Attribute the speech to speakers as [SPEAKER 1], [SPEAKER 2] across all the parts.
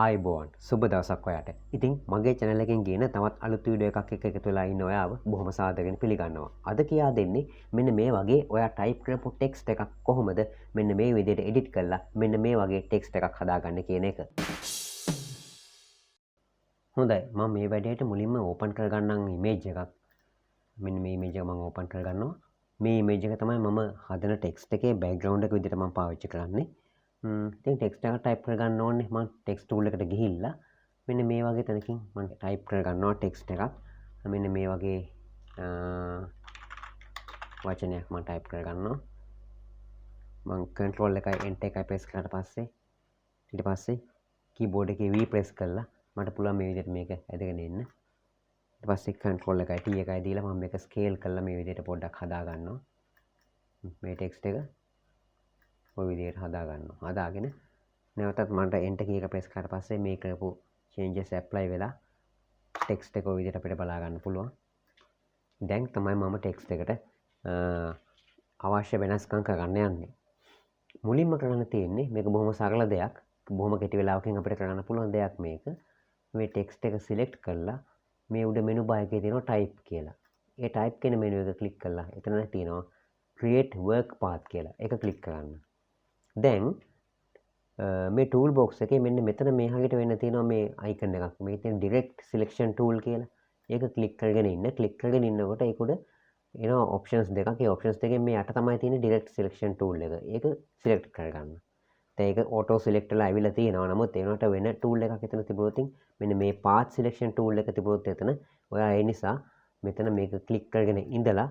[SPEAKER 1] ආයිබෝන් සුබ දවසක් ඔයාට. ඉතින් මගේ channel එකෙන් ගේන තවත් අලුත් වීඩියෝ එකක් එක්ක එකතු වෙලා ඉන්න ඔයාව බොහොම සාදරයෙන් පිළිගන්නවා. අද කියා දෙන්නේ මෙන්න මේ වගේ ඔයා type කරපු text එකක් කොහොමද මෙන්න මේ විදිහට edit කරලා මෙන්න මේ වගේ text එකක් හදාගන්න කියන එක. හොඳයි මම මේ වැඩේට මුලින්ම open කරගන්නම් image එකක්. මෙන්න මේ image එක මම open කරගන්නවා. මේ image එක තමයි මම හදන text එකේ background එක විදිහට මම පාවිච්චි කරන්නේ. ඉතින් ටෙක්ස්ට් එක ටයිප් කරගන්න ඕනේ. මම ටෙක්ස්ට් ටූල් එකට ගිහිල්ලා මෙන්න මේ වගේ තැනකින් මම ටයිප් කරගන්නවා ටෙක්ස්ට් එකක්. මෙන්න මේ වගේ වචනයක් මම ටයිප් කරගන්නවා. මම control එකයි enter එකයි press කරාට පස්සේ ඊට පස්සේ keyboard එකේ V press කරලා මට පුළුවන් මේ විදිහට මේක ඇදගෙන එන්න. ඊට පස්සේ control එකයි T එකයි දීලා මම මේක scale කරලා මේ විදිහට පොඩ්ඩක් හදා ගන්නවා. මේ ටෙක්ස්ට් එක ඔය විදිහට හදා ගන්නවා. හදාගෙන නැවතත් මට enter කී එක press කරලා පස්සේ මේ කරපු changes apply වෙලා text එක ඔය විදිහට අපිට බලා ගන්න පුළුවන්. දැන් තමයි මම text එකට අවශ්‍ය වෙනස්කම් කරන්න යන්නේ. මුලින්ම කරන්න තියෙන්නේ මේක බොහොම සරල දෙයක්. බොහොම කෙටි වෙලාවකින් අපිට කරන්න පුළුවන් දෙයක් මේක. මේ text එක select කරලා මේ උඩ menu bar එකේ තියෙනවා type කියලා. ඒ type කියන menu එක click කරලා එතන තියෙනවා create work path කියලා. ඒක click කරන්න. දැන් මේ tool box එකේ මෙන්න මෙතන මේ හරියට වෙන්න තියෙනවා මේ icon එකක්. මේකේ තියෙන direct selection tool කියලා. ඒක click කරගෙන ඉන්න. click කරගෙන ඉන්නකොට ඒක උඩ එනවා options දෙකක්. ඒ options දෙකෙන් මේ යට තමයි තියෙන direct selection tool එක. ඒක select කරගන්න. දැන් ඒක auto select වෙලා ඇවිල්ලා තියෙනවා. නමුත් ඒනට වෙන tool එකක් එතන තිබුණොත් මෙන්න මේ path selection tool එක තිබුණොත් එතන ඔයා ඒ නිසා මෙතන මේක click කරගෙන ඉඳලා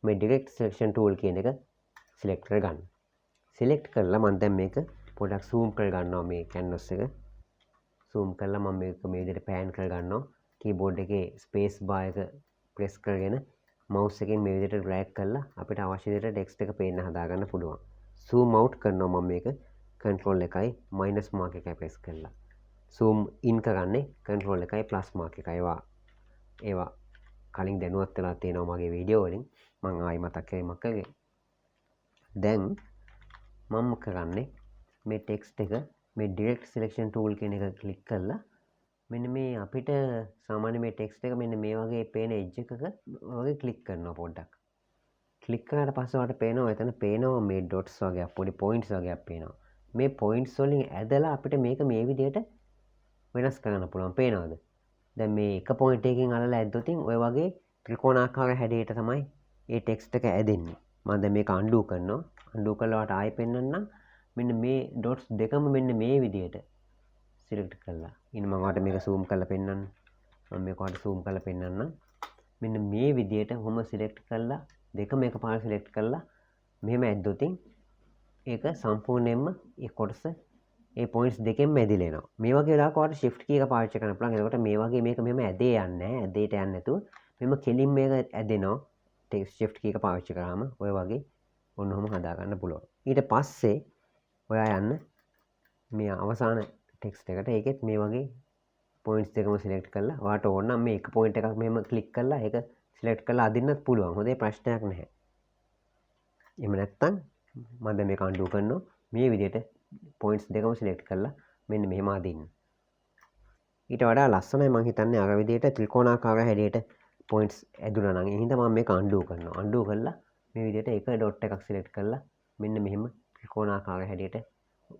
[SPEAKER 1] මේ direct selection tool කියන එක select කරගන්න. select කරලා මම දැන් මේක පොඩ්ඩක් zoom කරගන්නවා මේ canvas එක. zoom කරලා මම මේක මේ විදිහට pan කරගන්නවා. keyboard එකේ space bar එක press කරගෙන mouse එකෙන් මේ විදිහට drag කරලා අපිට අවශ්‍ය විදිහට text එක පේන්න හදාගන්න පුළුවන්. zoom out කරනවා මම මේක control එකයි minus mark එකයි press කරලා. zoom in කරන්නේ control එකයි plus mark එකයි. ඒවා කලින් දැනුවත් වෙලා තියෙනවා මගේ වීඩියෝ වලින්. මම ආයි මතක් කිරීමක් කරේ. දැන් මම කරන්නේ මේ ටෙක්ස්ට් එක මේ direct selection tool කියන එක ක්ලික් කරලා මෙන්න මේ අපිට සාමාන්‍ය මේ ටෙක්ස්ට් එක මෙන්න මේ වගේ පේන edge එකක වගේ ක්ලික් කරනවා පොඩ්ඩක්. ක්ලික් කරාට පස්සේ ඔයාලට පේනවා එතන පේනවා මේ dots වගේ පොඩි points වගේක් පේනවා. මේ points වලින් ඇදලා අපිට මේක මේ විදිහට වෙනස් කරන්න පුළුවන්. පේනවද? දැන් මේ එක point එකකින් අල්ලලා ඇද්දොත් ඔය වගේ ත්‍රිකෝණාකාර හැඩයට තමයි මේ ටෙක්ස්ට් එක ඇදෙන්නේ. මම දැන් මේක undo කරනවා. undo කරලා ඔයාලට ආයෙ පෙන්නන්නම්. මෙන්න මේ dots දෙකම මෙන්න මේ විදිහට select කරලා. ඉතින් මම ඔයාලට මේක zoom කරලා පෙන්නන්නම්. මම මේක ඔයාලට zoom කරලා පෙන්නන්නම්. මෙන්න මේ විදිහට කොහොම select කරලා දෙකම එකපාරට select කරලා මෙහෙම ඇද්දොත් ඒක සම්පූර්ණයෙන්ම ඒ කොටස ඒ points දෙකෙන්ම ඇදිලා එනවා. මේ වගේ වෙලාවක ඔයාලට shift key එක පාවිච්චි කරන්න පුළුවන්. එතකොට මේ වගේ මේක මෙහෙම ඇදේ යන්නේ නැහැ. ඇදේට යන්නේ නැතුව මෙහෙම කෙලින් මේක ඇදෙනවා. shift key එක පාවිච්චි කරාම ඔය වගේ ඔන්නෝම හදා ගන්න පුළුවන්. ඊට පස්සේ ඔයා යන්න මේ අවසාන ටෙක්ස්ට් එකට ඒකෙත් මේ වගේ points දෙකම select කරලා ඔයාට ඕන නම් මේ එක point එකක් මෙහෙම click කරලා ඒක select කරලා අදින්නත් පුළුවන්. හොඳේ ප්‍රශ්නයක් නැහැ. එහෙම නැත්නම් මම දැන් මේක undo කරනවා. මේ විදිහට points දෙකම select කරලා මෙන්න මෙහෙම අදින්න. ඊට වඩා ලස්සනයි මම හිතන්නේ අර විදිහට ත්‍රිකෝණාකාර හැඩයට points ඇදුනා නම්. ඒ හින්දා මම මේක undo කරනවා. undo කරලා මේ විදිහට එක dot එකක් select කරලා මෙන්න මෙහෙම ත්‍රිකෝණාකාර හැඩයට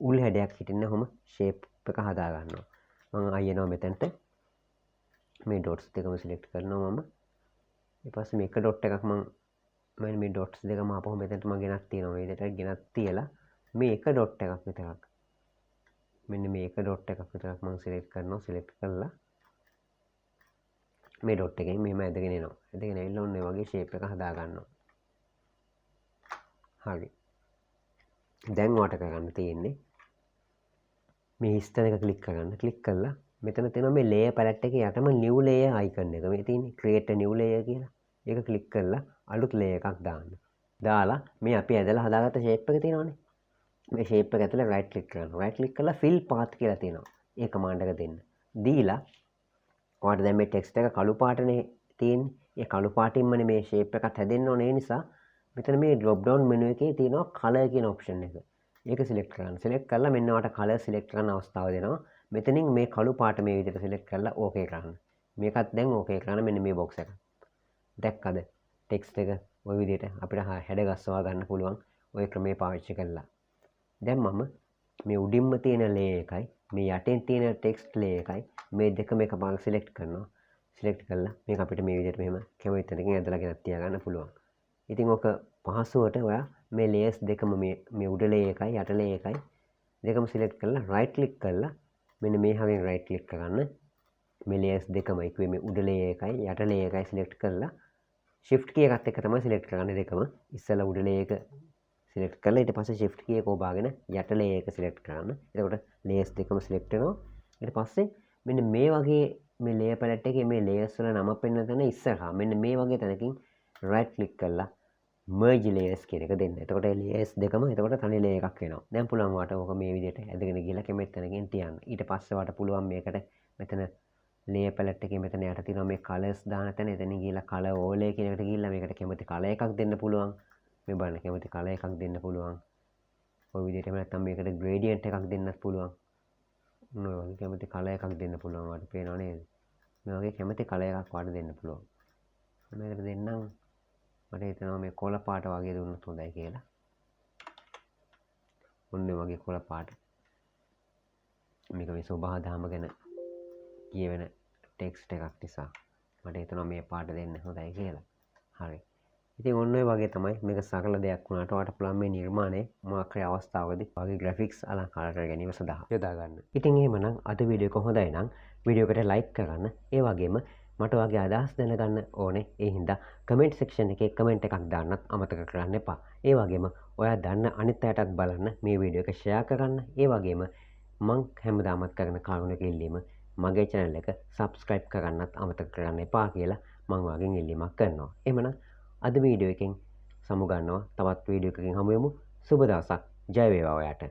[SPEAKER 1] උල් හැඩයක් හිටින්න ඔහොම shape එක හදා ගන්නවා. මම ආයෙනවා මෙතනට මේ dots දෙකම select කරනවා මම. ඊට පස්සේ මේක dot එකක් මම මේ dots දෙකම ආපහු මෙතනට මම ගෙනත් තියෙනවා. මේ විදිහට ගෙනත් තියලා මේ එක dot එකක් විතරක් මෙන්න මේ එක dot එකක් විතරක් මම select කරනවා. select කරලා මේ dot එකෙන් මෙහෙම ඇදගෙන එනවා. ඇදගෙන ඇවිල්ලා ඔන්න ඔය වගේ shape එක හදා ගන්නවා. හරි. දැන් ඔයාට කරන්න තියෙන්නේ මේ හිස්තන එක ක්ලික් කරන්න. ක්ලික් කරලා මෙතන තියෙනවා මේ layer palette එකේ යටම new layer icon එක. මේ තියෙන්නේ create a new layer කියලා. ඒක ක්ලික් කරලා අලුත් layer එකක් දාන්න. දාලා මේ අපි ඇදලා හදාගත්ත shape එක තියෙනවනේ. මේ shape එක ඇතුලේ right click කරනවා. right click කරලා fill path කියලා තියෙනවා. ඒ command එක දෙන්න. දීලා ඔයාට දැන් මේ text එක කළු පාටනේ තියෙන්නේ. ඒ කළු පාටින්මනේ මේ shape එකත් හැදෙන්න ඕනේ. ඒ නිසා මෙතන මේ drop down menu එකේ තියෙනවා color කියන option එක. ඒක select කරන්න. select කරලා මෙන්න ඔයාට color select කරන්න අවස්ථාව දෙනවා. මෙතනින් මේ කළු පාට මේ විදිහට සිලෙක්ට් කරලා ඕකේ කරන්න. මේකත් දැන් ඕකේ කරන්න මෙන්න මේ බොක්ස් එක. දැක්කද? ටෙක්ස්ට් එක ওই විදිහට අපිට හැඩ ගස්වා ගන්න පුළුවන් ওই ක්‍රමේ පාවිච්චි කරලා. දැන් මම මේ උඩින්ම තියෙන ලේ එකයි මේ යටින් තියෙන ටෙක්ස්ට් ලේ එකයි මේ දෙකම එකපාරට සිලෙක්ට් කරනවා. සිලෙක්ට් කරලා මේක අපිට මේ විදිහට මෙහෙම කැමති තැනකින් ඇදලා ගෙනත් තියාගන්න පුළුවන්. ඉතින් ඔක පහසුවට ඔයා මේ ලේයර්ස් දෙකම මේ උඩ ලේ එකයි යට ලේ එකයි දෙකම සිලෙක්ට් කරලා රයිට් ක්ලික් කරලා මෙන්න මේ හැමෙන් රයිට් ක්ලික් කරගන්න. මේ ලේයර්ස් දෙකම ඉක්ුවේ මේ උඩ ලේ එකයි යට ලේ එකයි සිලෙක්ට් කරලා shift key එකත් එක්ක තමයි සිලෙක්ට් කරගන්නේ දෙකම. ඉස්සෙල්ලා උඩ ලේ එක සිලෙක්ට් කරලා ඊට පස්සේ shift key එක ඔබාගෙන යට ලේ එක සිලෙක්ට් කරගන්න. එතකොට ලේයර්ස් දෙකම සිලෙක්ට් වෙනවා. ඊට පස්සේ මෙන්න මේ වගේ මේ layer palette එකේ මේ layers වල නම පෙන්වන තැන ඉස්සරහා මෙන්න මේ වගේ තැනකින් right click කරලා merge layers කියන එක දෙන්න. එතකොට layers දෙකම එතකොට තනි layer එකක් වෙනවා. දැන් පුළුවන් වාට ඕක මේ විදිහට ඇදගෙන ගිහලා කැමති තැනකින් තියන්න. ඊට පස්සේ වාට පුළුවන් මේකට මෙතන layer palette එකේ මෙතන යට තියෙනවා මේ colors දාන තැන. එතනින් ගිහලා color overlay කියන එකට ගිහලා මේකට කැමති color එකක් දෙන්න පුළුවන්. මේ බලන්න කැමති color එකක් දෙන්න පුළුවන්. ඔය විදිහටම නැත්නම් මේකට gradient එකක් දෙන්නත් පුළුවන්. ඔය වගේ කැමති color එකක් දෙන්න පුළුවන් වාට පේනව නේද? මේ වගේ කැමති color එකක් වාට දෙන්න පුළුවන්. මේකට දෙන්නම් මට හිතෙනවා මේ කොළ පාට වගේ දුන්නොත් හොඳයි කියලා. ඔන්න වගේ කොළ පාට. මේක මේ සෝභා දහම ගැන කියවෙන ටෙක්ස්ට් එකක් නිසා මට හිතෙනවා මේ පාට දෙන්න හොඳයි කියලා. හරි. ඉතින් ඔන්න ඔය වගේ තමයි මේක සරල දෙයක් වුණාට ඔයාලට පුළුවන් මේ නිර්මාණය මොකක් හරි අවස්ථාවකදී වගේ ග්‍රැෆික්ස් අලංකාර කර ගැනීම සඳහා යොදා ගන්න. ඉතින් එහෙමනම් අද වීඩියෝ එක හොඳයි නම් වීඩියෝ එකට ලයික් කරන්න. ඒ වගේම මට ඔයාගේ අදහස් දැනගන්න ඕනේ. ඒ හින්දා කමෙන්ට් සෙක්ෂන් එකේ කමෙන්ට් එකක් දාන්නත් අමතක කරන්න එපා. ඒ වගේම ඔයා දන්න අනිත් අයටත් බලන්න මේ වීඩියෝ එක ෂෙයා කරන්න. ඒ වගේම මං හැමදාමත් කරන කාරුණක ඉල්ලීම මගේ channel එක subscribe කරන්නත් අමතක කරන්න එපා කියලා මං ඔයාගෙන් ඉල්ලීමක් කරනවා. එහෙමනම් අද වීඩියෝ එකෙන් සමුගන්නවා. තවත් වීඩියෝ එකකින් හමු වෙමු. සුබ දවසක්. ජය වේවා ඔයාට.